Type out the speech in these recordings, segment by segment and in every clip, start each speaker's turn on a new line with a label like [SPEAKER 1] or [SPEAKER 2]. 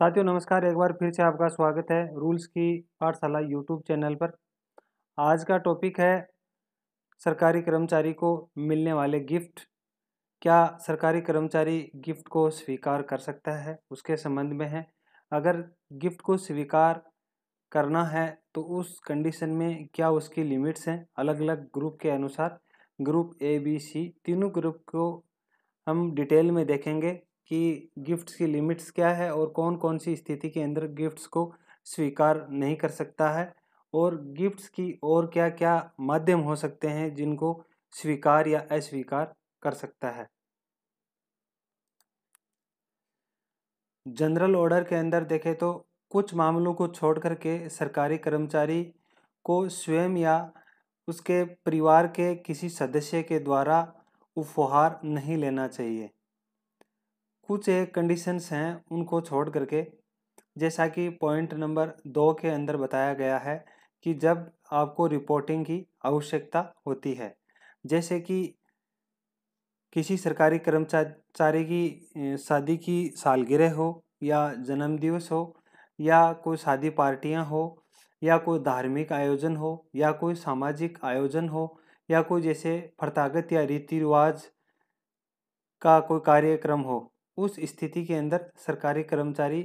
[SPEAKER 1] साथियों नमस्कार। एक बार फिर से आपका स्वागत है रूल्स की पाठशाला यूट्यूब चैनल पर। आज का टॉपिक है सरकारी कर्मचारी को मिलने वाले गिफ्ट। क्या सरकारी कर्मचारी गिफ्ट को स्वीकार कर सकता है, उसके संबंध में है। अगर गिफ्ट को स्वीकार करना है तो उस कंडीशन में क्या उसकी लिमिट्स हैं। अलग अलग ग्रुप के अनुसार ग्रुप ए बी सी तीनों ग्रुप को हम डिटेल में देखेंगे कि गिफ्ट्स की लिमिट्स क्या है और कौन कौन सी स्थिति के अंदर गिफ्ट्स को स्वीकार नहीं कर सकता है, और गिफ्ट्स की और क्या क्या माध्यम हो सकते हैं जिनको स्वीकार या अस्वीकार कर सकता है। जनरल ऑर्डर के अंदर देखें तो कुछ मामलों को छोड़ करके सरकारी कर्मचारी को स्वयं या उसके परिवार के किसी सदस्य के द्वारा उपहार नहीं लेना चाहिए। कुछ एक कंडीशंस हैं उनको छोड़ करके, जैसा कि पॉइंट नंबर 2 के अंदर बताया गया है कि जब आपको रिपोर्टिंग की आवश्यकता होती है, जैसे कि किसी सरकारी कर्मचारी की शादी की सालगिरह हो या जन्मदिवस हो या कोई शादी पार्टियां हो या कोई धार्मिक आयोजन हो या कोई सामाजिक आयोजन हो या कोई जैसे प्रथागत या रीति रिवाज का कोई कार्यक्रम हो, उस स्थिति के अंदर सरकारी कर्मचारी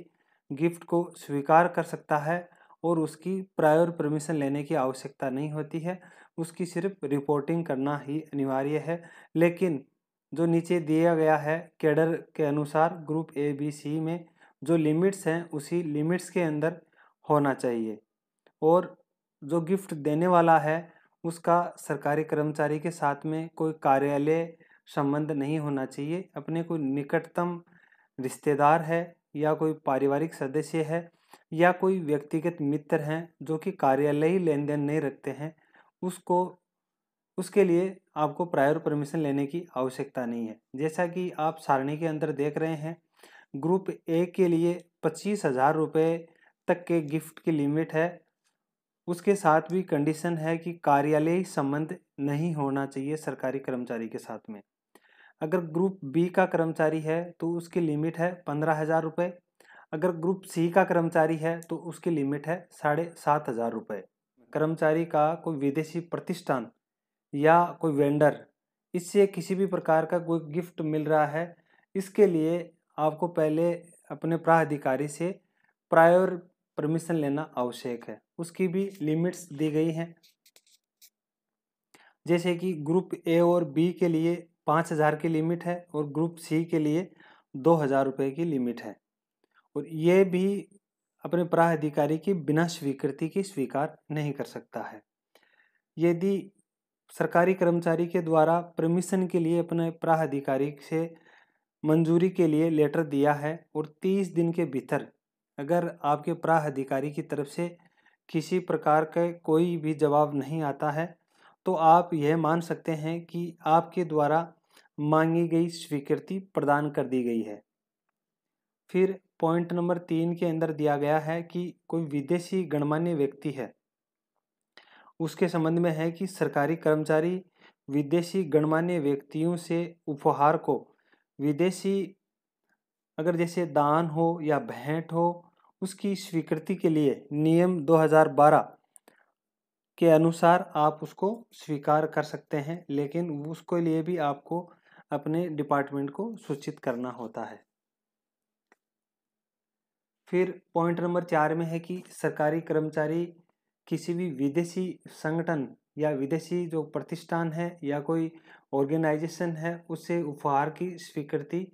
[SPEAKER 1] गिफ्ट को स्वीकार कर सकता है और उसकी प्रायर परमिशन लेने की आवश्यकता नहीं होती है। उसकी सिर्फ रिपोर्टिंग करना ही अनिवार्य है। लेकिन जो नीचे दिया गया है कैडर के अनुसार ग्रुप ए बी सी में जो लिमिट्स हैं उसी लिमिट्स के अंदर होना चाहिए, और जो गिफ्ट देने वाला है उसका सरकारी कर्मचारी के साथ में कोई कार्यालय संबंध नहीं होना चाहिए। अपने कोई निकटतम रिश्तेदार है या कोई पारिवारिक सदस्य है या कोई व्यक्तिगत मित्र हैं जो कि कार्यालयी लेन देन नहीं रखते हैं, उसको उसके लिए आपको प्रायर परमिशन लेने की आवश्यकता नहीं है। जैसा कि आप सारणी के अंदर देख रहे हैं, ग्रुप ए के लिए 25,000 रुपये तक के गिफ्ट की लिमिट है। उसके साथ भी कंडीशन है कि कार्यालयी संबंध नहीं होना चाहिए सरकारी कर्मचारी के साथ में। अगर ग्रुप बी का कर्मचारी है तो उसकी लिमिट है 15,000 रुपये। अगर ग्रुप सी का कर्मचारी है तो उसकी लिमिट है 7,500 रुपये। कर्मचारी का कोई विदेशी प्रतिष्ठान या कोई वेंडर इससे किसी भी प्रकार का कोई गिफ्ट मिल रहा है, इसके लिए आपको पहले अपने प्राधिकारी से प्रायर परमिशन लेना आवश्यक है। उसकी भी लिमिट्स दी गई हैं, जैसे कि ग्रुप ए और बी के लिए 5,000 की लिमिट है और ग्रुप सी के लिए 2,000 रुपये की लिमिट है, और ये भी अपने प्राधिकारी की बिना स्वीकृति की स्वीकार नहीं कर सकता है। यदि सरकारी कर्मचारी के द्वारा परमिशन के लिए अपने प्राधिकारी से मंजूरी के लिए लेटर दिया है और 30 दिन के भीतर अगर आपके प्राधिकारी की तरफ से किसी प्रकार का कोई भी जवाब नहीं आता है तो आप यह मान सकते हैं कि आपके द्वारा मांगी गई स्वीकृति प्रदान कर दी गई है। फिर पॉइंट नंबर 3 के अंदर दिया गया है कि कोई विदेशी गणमान्य व्यक्ति है, उसके संबंध में है कि सरकारी कर्मचारी विदेशी गणमान्य व्यक्तियों से उपहार को विदेशी अगर जैसे दान हो या भेंट हो, उसकी स्वीकृति के लिए नियम 2012 के अनुसार आप उसको स्वीकार कर सकते हैं, लेकिन उसके लिए भी आपको अपने डिपार्टमेंट को सूचित करना होता है। फिर पॉइंट नंबर 4 में है कि सरकारी कर्मचारी किसी भी विदेशी संगठन या विदेशी जो प्रतिष्ठान है या कोई ऑर्गेनाइजेशन है उससे उपहार की स्वीकृति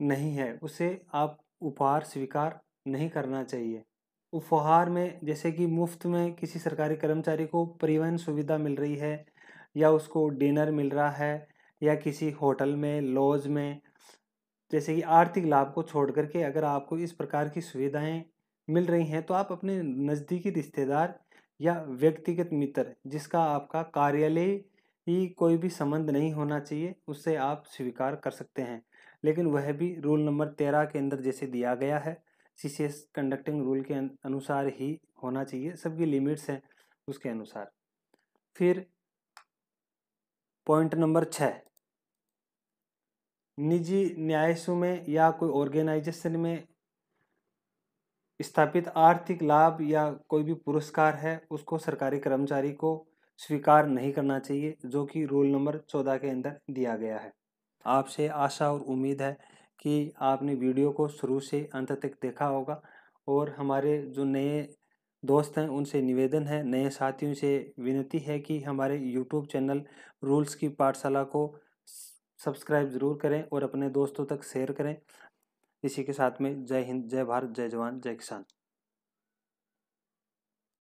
[SPEAKER 1] नहीं है, उसे आप उपहार स्वीकार नहीं करना चाहिए। उपहार में जैसे कि मुफ्त में किसी सरकारी कर्मचारी को परिवहन सुविधा मिल रही है या उसको डिनर मिल रहा है या किसी होटल में लॉज में, जैसे कि आर्थिक लाभ को छोड़ करके अगर आपको इस प्रकार की सुविधाएं मिल रही हैं तो आप अपने नज़दीकी रिश्तेदार या व्यक्तिगत मित्र जिसका आपका कार्यालय ही कोई भी संबंध नहीं होना चाहिए उससे आप स्वीकार कर सकते हैं, लेकिन वह भी रूल नंबर 13 के अंदर जैसे दिया गया है सीसीएस कंडक्टिंग रूल के अनुसार ही होना चाहिए। सबकी लिमिट्स हैं उसके अनुसार। फिर पॉइंट नंबर 6, निजी न्यायालयों में या कोई ऑर्गेनाइजेशन में स्थापित आर्थिक लाभ या कोई भी पुरस्कार है उसको सरकारी कर्मचारी को स्वीकार नहीं करना चाहिए, जो कि रूल नंबर 14 के अंदर दिया गया है। आपसे आशा और उम्मीद है कि आपने वीडियो को शुरू से अंत तक देखा होगा, और हमारे जो नए दोस्त हैं उनसे निवेदन है, नए साथियों से विनती है कि हमारे यूट्यूब चैनल रूल्स की पाठशाला को सब्सक्राइब ज़रूर करें और अपने दोस्तों तक शेयर करें। इसी के साथ में जय हिंद, जय भारत, जय जवान, जय किसान।